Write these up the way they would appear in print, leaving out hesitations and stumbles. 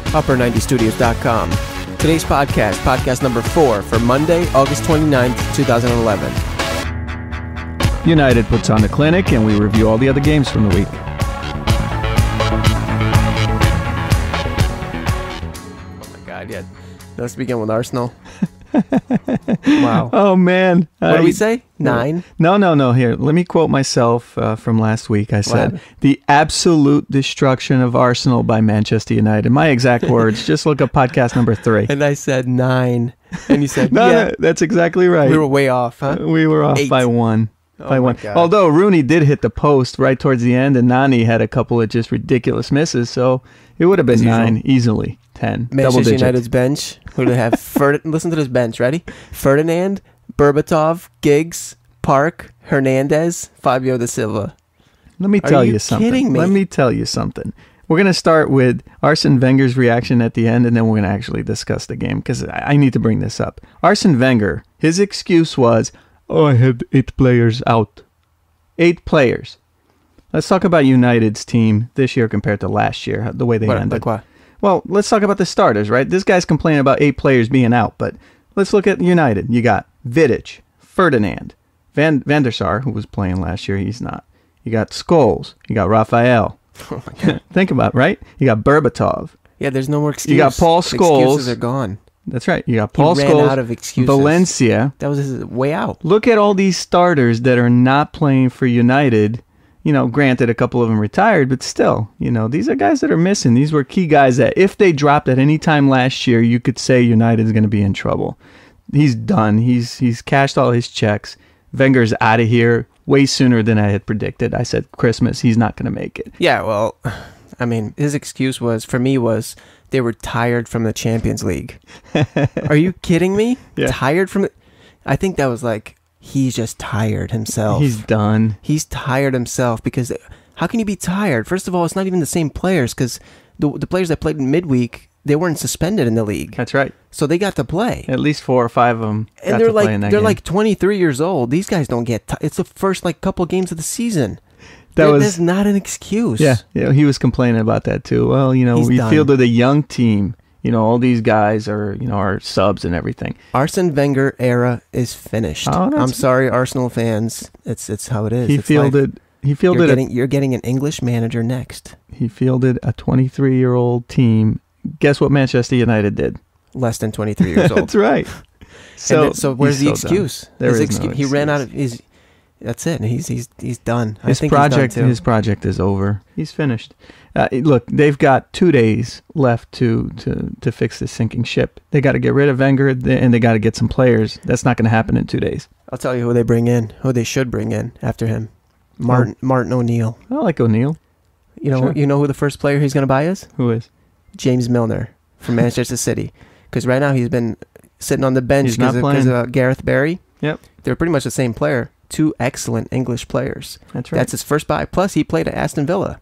upper90studios.com. Today's podcast number 4 for Monday, August 29th, 2011. United puts on the clinic, and we review all the other games from the week. Oh my God, yeah. Let's begin with Arsenal. Wow. Oh, man. What did we say? 9? No. Here, let me quote myself from last week. I said, the absolute destruction of Arsenal by Manchester United. My exact words. Just look up podcast number 3. And I said 9. And you said, no, that's exactly right. We were way off, huh? We were off 8. by 1. Oh my God. Although Rooney did hit the post right towards the end, and Nani had a couple of just ridiculous misses, so it would have been 9 easily. 10. Manchester United's bench. Who do they have? Listen to this bench. Ready? Ferdinand, Berbatov, Giggs, Park, Hernandez, Fabio da Silva. Let me tell you something. Kidding me? Let me tell you something. We're going to start with Arsene Wenger's reaction at the end, and then we're going to actually discuss the game, because I need to bring this up. Arsene Wenger, his excuse was, I had 8 players out. 8 players. Let's talk about United's team this year compared to last year, the way they ended. Like what? Well, let's talk about the starters, right? This guy's complaining about 8 players being out, but let's look at United. You got Vidic, Ferdinand, Van der Sar, who was playing last year. He's not. You got Scholes. You got Raphael. Oh my God. Think about it, right? You got Berbatov. Yeah, there's no more excuse. You got Paul Scholes. The excuses are gone. That's right. You got Paul He Scholes. ran out of excuses. Valencia. That was his way out. Look at all these starters that are not playing for United. You know, granted, a couple of them retired, but still, you know, these are guys that are missing. These were key guys that if they dropped at any time last year, you could say United's going to be in trouble. He's done. He's cashed all his checks. Wenger's out of here way sooner than I had predicted. I said Christmas, he's not going to make it. Yeah, well, I mean, his excuse was they were tired from the Champions League. Are you kidding me? Yeah. Tired from it? I think that was like, he's just tired himself. He's done. He's tired himself, because how can you be tired? First of all, it's not even the same players, because the players that played in midweek, they weren't suspended in the league. That's right. So they got to play. At least 4 or 5 of them And got they're to play in that they're game. like 23 years old. These guys don't get it's the first couple games of the season. That's not an excuse. Yeah, he was complaining about that too. Well, you know, He's we done. fielded a young team. You know, all these guys are subs and everything. Arsene Wenger era is finished. I'm sorry, Arsenal fans. It's how it is. You're getting an English manager next. He fielded a 23-year-old team. Guess what Manchester United did? Less than 23 years old. That's right. So where's the excuse? There is no excuse. He ran out of his. That's it. He's done. His project is over. He's finished. Look, they've got 2 days left to fix this sinking ship. They got to get rid of Wenger, and they got to get some players. That's not going to happen in 2 days. I'll tell you who they bring in. Who they should bring in after him. Martin O'Neill. I like O'Neill. You know who the first player he's going to buy is? Who is? James Milner from Manchester City. Because right now he's been sitting on the bench because of Gareth Barry. Yep. They're pretty much the same player. 2 excellent English players. That's right. That's his first buy. Plus, he played at Aston Villa.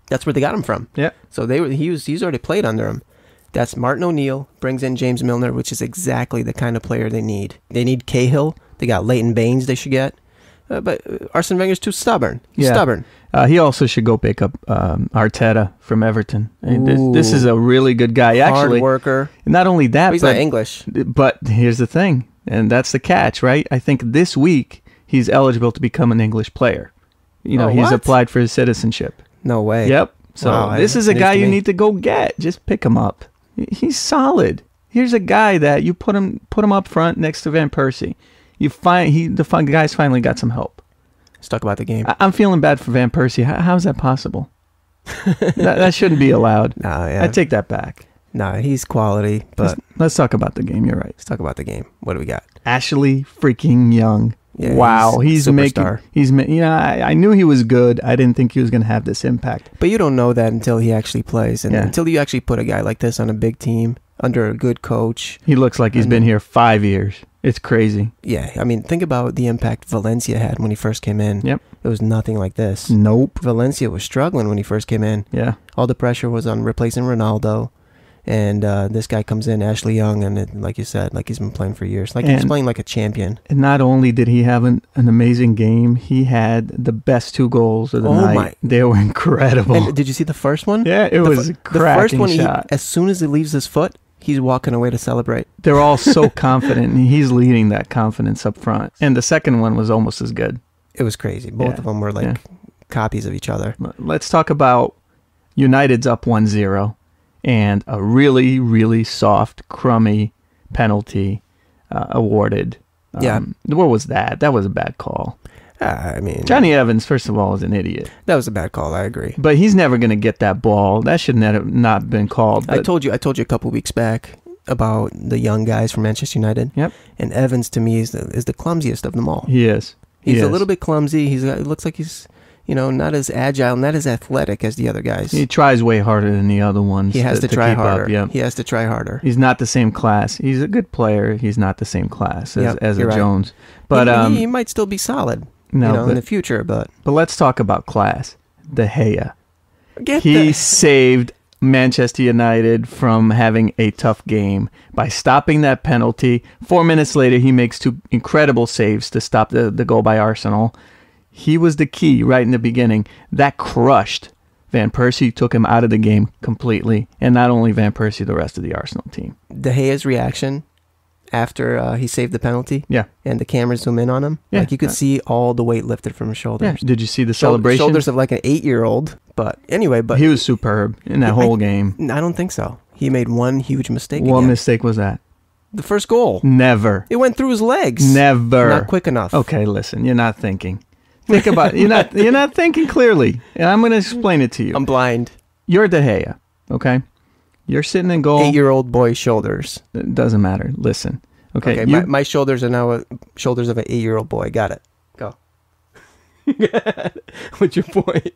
That's where they got him from. Yeah. So he's already played under him. That's Martin O'Neill, brings in James Milner, which is exactly the kind of player they need. They need Cahill. They got Leighton Baines they should get. But Arsene Wenger's too stubborn. He's stubborn. He also should go pick up Arteta from Everton. This is a really good guy. Hard worker. Not only that, but he's not English. But here's the thing, and that's the catch, right? I think this week he's eligible to become an English player. You know, he's applied for his citizenship. No way. Yep. So this is a guy you need to go get. Just pick him up. He's solid. Here's a guy that you put him up front next to Van Persie. The guy's finally got some help. Let's talk about the game. I'm feeling bad for Van Persie. How is that possible? that shouldn't be allowed. No, yeah. I take that back. No, he's quality, but let's talk about the game. You're right. Let's talk about the game. What do we got? Ashley freaking Young. Yeah, wow, he's superstar. I knew he was good. I didn't think he was going to have this impact. But you don't know that until he actually plays, and until you actually put a guy like this on a big team under a good coach. He looks like he's been here 5 years. It's crazy. Yeah, I mean, think about the impact Valencia had when he first came in. Yep. It was nothing like this. Nope. Valencia was struggling when he first came in. Yeah. All the pressure was on replacing Ronaldo. And this guy comes in, Ashley Young, and like you said, like he's been playing for years. Like he's playing like a champion. And not only did he have an amazing game, he had the best 2 goals of the night. They were incredible. And did you see the first one? Yeah, it was a cracking the first one, shot. As soon as he leaves his foot, he's walking away to celebrate. They're all so confident, and he's leading that confidence up front. And the second one was almost as good. It was crazy. Both of them were like copies of each other. Let's talk about United's up 1-0 and a really, really soft, crummy penalty awarded. What was that? That was a bad call. I mean, Johnny Evans, first of all, is an idiot. That was a bad call. I agree. But he's never going to get that ball. That should have not been called. I told you a couple weeks back about the young guys from Manchester United. Yep. And Evans, to me, is the clumsiest of them all. He is. He's a little bit clumsy. It looks like he's, not as agile, not as athletic as the other guys. He tries way harder than the other ones. He has to try harder. Yep. He has to try harder. He's not the same class. He's a good player. He's not the same class as a Jones. But he might still be solid. In the future, but let's talk about class. De Gea. He saved Manchester United from having a tough game by stopping that penalty. 4 minutes later, he makes 2 incredible saves to stop the goal by Arsenal. He was the key right in the beginning. That crushed Van Persie, took him out of the game completely. And not only Van Persie, the rest of the Arsenal team. De Gea's reaction after he saved the penalty, and the cameras zoom in on him, like you could see all the weight lifted from his shoulders. Yeah. Did you see the celebration? Shoulders of like an 8-year-old. But anyway, he was superb in that whole game. I don't think so. He made one huge mistake. What mistake was that? The first goal. Never. It went through his legs. Never. Not quick enough. Okay, listen. You're not thinking. Think about it. You're not thinking clearly. And I'm going to explain it to you. I'm blind. You're De Gea, okay? You're sitting in goal. 8-year-old boy's shoulders. It doesn't matter. Listen. Okay, my shoulders are now shoulders of an 8-year-old boy. Got it. Go. What's your point?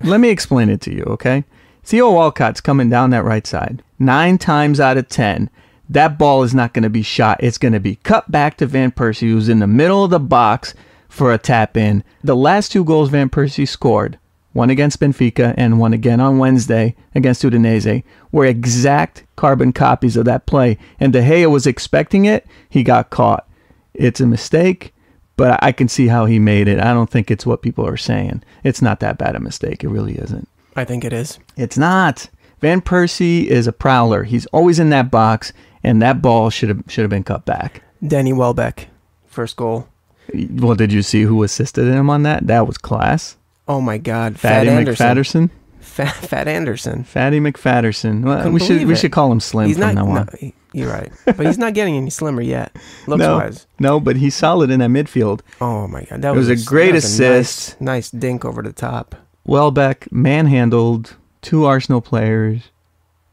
Let me explain it to you, okay? Theo Walcott's coming down that right side. 9 times out of 10, that ball is not going to be shot. It's going to be cut back to Van Persie, who's in the middle of the box for a tap in. The last 2 goals Van Persie scored, one against Benfica and one again on Wednesday against Udinese, were exact carbon copies of that play. And De Gea was expecting it. He got caught. It's a mistake, but I can see how he made it. I don't think it's what people are saying. It's not that bad a mistake. It really isn't. I think it is. It's not. Van Persie is a prowler. He's always in that box, and that ball should have been cut back. Danny Welbeck, first goal. Well, did you see who assisted him on that? That was class. Oh my God, Fatty McFatterson. Fat Anderson. Fatty McFatterson. Well, we should call him Slim from now on. No, you're right, but he's not getting any slimmer yet, looks-wise. No, but he's solid in that midfield. Oh my God, that was a great assist. Nice dink over the top. Welbeck manhandled 2 Arsenal players.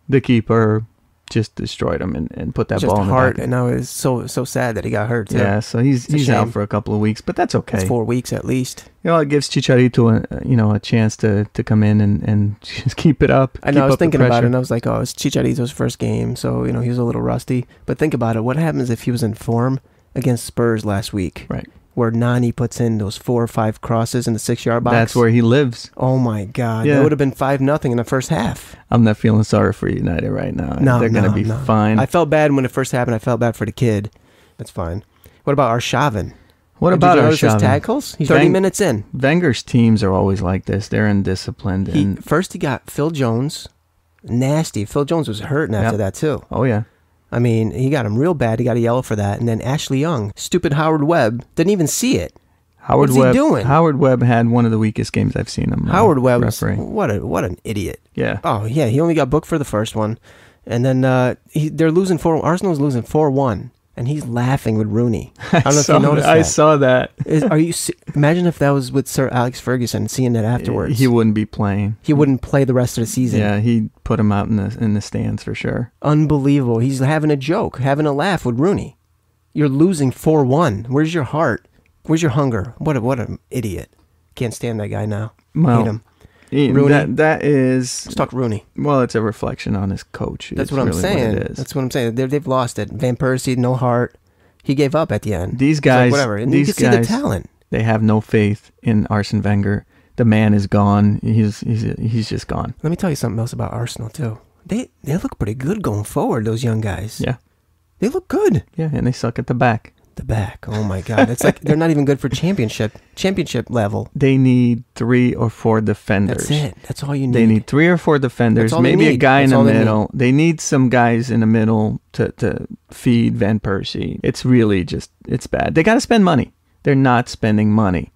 The keeper just destroyed him and put that ball in the back. And now it's so sad that he got hurt too. Yeah, so he's out for a couple of weeks, but that's okay. It's 4 weeks at least. It gives Chicharito a chance to come in and just keep it up. I know. I was thinking about it, and I was like, oh, it's Chicharito's first game, so he was a little rusty. But think about it. What happens if he was in form against Spurs last week? Right. Where Nani puts in those 4 or 5 crosses in the 6-yard box. That's where he lives. Oh my God. That would have been 5-0 in the first half. I'm not feeling sorry for United right now. They're going to be fine. I felt bad when it first happened. I felt bad for the kid. That's fine. What about Arshavin? What about Arshavin? His tackles? He's 30 minutes in. Wenger's teams are always like this. They're indisciplined. First he got Phil Jones. Nasty. Phil Jones was hurting after that too. Oh yeah. I mean, he got him real bad. He got a yellow for that. And then Ashley Young, stupid Howard Webb, didn't even see it. What's he doing? Howard Webb had one of the weekest games I've seen him. Howard Webb, what an idiot. Yeah. Oh, yeah, he only got booked for the first one. And then they're losing Arsenal's losing 4-1. And he's laughing with Rooney. I don't know if you noticed that. I saw that. Imagine if that was with Sir Alex Ferguson, seeing that afterwards. He wouldn't be playing. He wouldn't play the rest of the season. Yeah, he'd put him out in the stands for sure. Unbelievable. He's having a joke, having a laugh with Rooney. You're losing 4-1. Where's your heart? Where's your hunger? What an idiot. Can't stand that guy now. Well, hate him. Rooney. That is... Let's talk Rooney. Well, it's a reflection on his coach. That's what I'm saying. That's what I'm saying. They've lost it. Van Persie, no heart. He gave up at the end. These guys... whatever. And you can see the talent. They have no faith in Arsene Wenger. The man is gone. He's just gone. Let me tell you something else about Arsenal, too. they look pretty good going forward, those young guys. Yeah. They look good. Yeah, and they suck at the back. The back. Oh my God. It's like they're not even good for championship level. They need 3 or 4 defenders. That's it. That's all you need. They need 3 or 4 defenders, maybe a guy in the middle. They need some guys in the middle to feed Van Persie. It's really just, it's bad. They got to spend money. They're not spending money.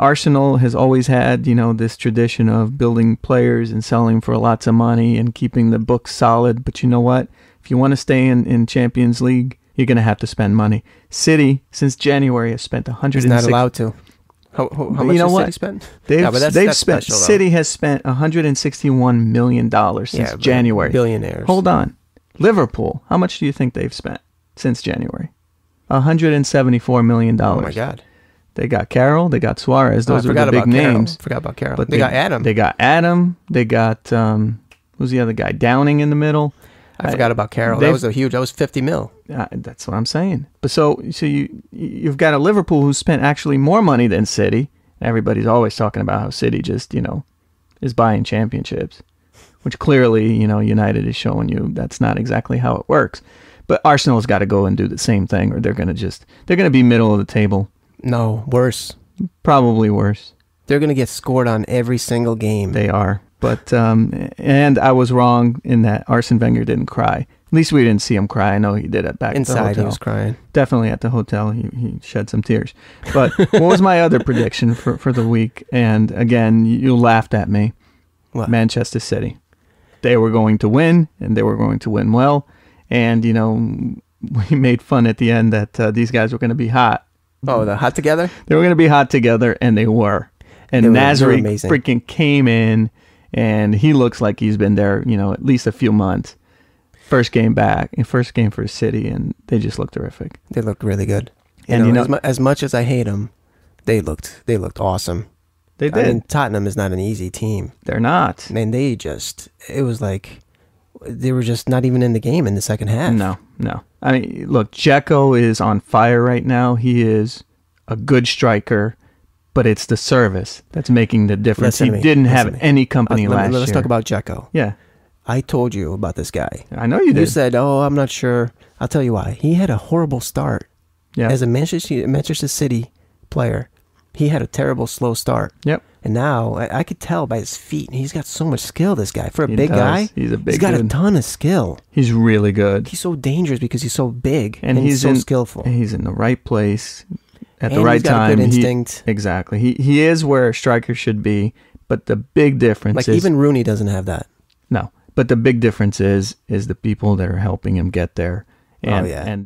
Arsenal has always had, this tradition of building players and selling for lots of money and keeping the books solid. But you know what? If you want to stay in Champions League, you're going to have to spend money. City, since January, has spent 106. It's not allowed to. How much has City spent? They've spent. City has spent $161 million since January. Billionaires. Hold on. Liverpool, how much do you think they've spent since January? $174 million. Oh my God. They got Carroll. They got Suarez. Those are the big names. Forgot about Carroll. But they got Adam. They got Adam. They got who's the other guy? Downing in the middle. I forgot about Carroll. That was that was 50 mil. That's what I'm saying. But so you've got a Liverpool who spent actually more money than City. Everybody's always talking about how City just, is buying championships, which clearly, United is showing you that's not exactly how it works. But Arsenal's got to go and do the same thing, or they're going to be middle of the table. No, worse. Probably worse. They're going to get scored on every single game. They are. But, and I was wrong in that Arsene Wenger didn't cry. At least we didn't see him cry. I know he did it back inside. At the hotel. He was crying. Definitely at the hotel. He shed some tears. But what was my other prediction for the week? And again, you laughed at me. What? Manchester City. They were going to win, and they were going to win well. And, we made fun at the end that these guys were going to be hot. Oh, the hot together? They were going to be hot together, and they were. And Nasri freaking came in. And he looks like he's been there, at least a few months. First game for City, and they just looked terrific. They looked really good. And as much as I hate them, they looked awesome. They did. I mean, Tottenham is not an easy team. They're not. Man, it was like they were just not even in the game in the second half. No. I mean, look, Dzeko is on fire right now. He is a good striker. But it's the service that's making the difference. He didn't have any company last year. Let's talk about Dzeko. Yeah. I told you about this guy. I know you did. You said, I'm not sure. I'll tell you why. He had a horrible start. Yeah. As a Manchester City player, he had a terrible slow start. Yep. And now, I could tell by his feet, he's got so much skill, this guy. For a big guy, he's got a ton of skill. He's really good. He's so dangerous because he's so big and he's so skillful. He's in the right place. At the and right he's got time, a good instinct. Exactly. He is where a striker should be, but the big difference is even Rooney doesn't have that. No, but the big difference is the people that are helping him get there. And, oh yeah. And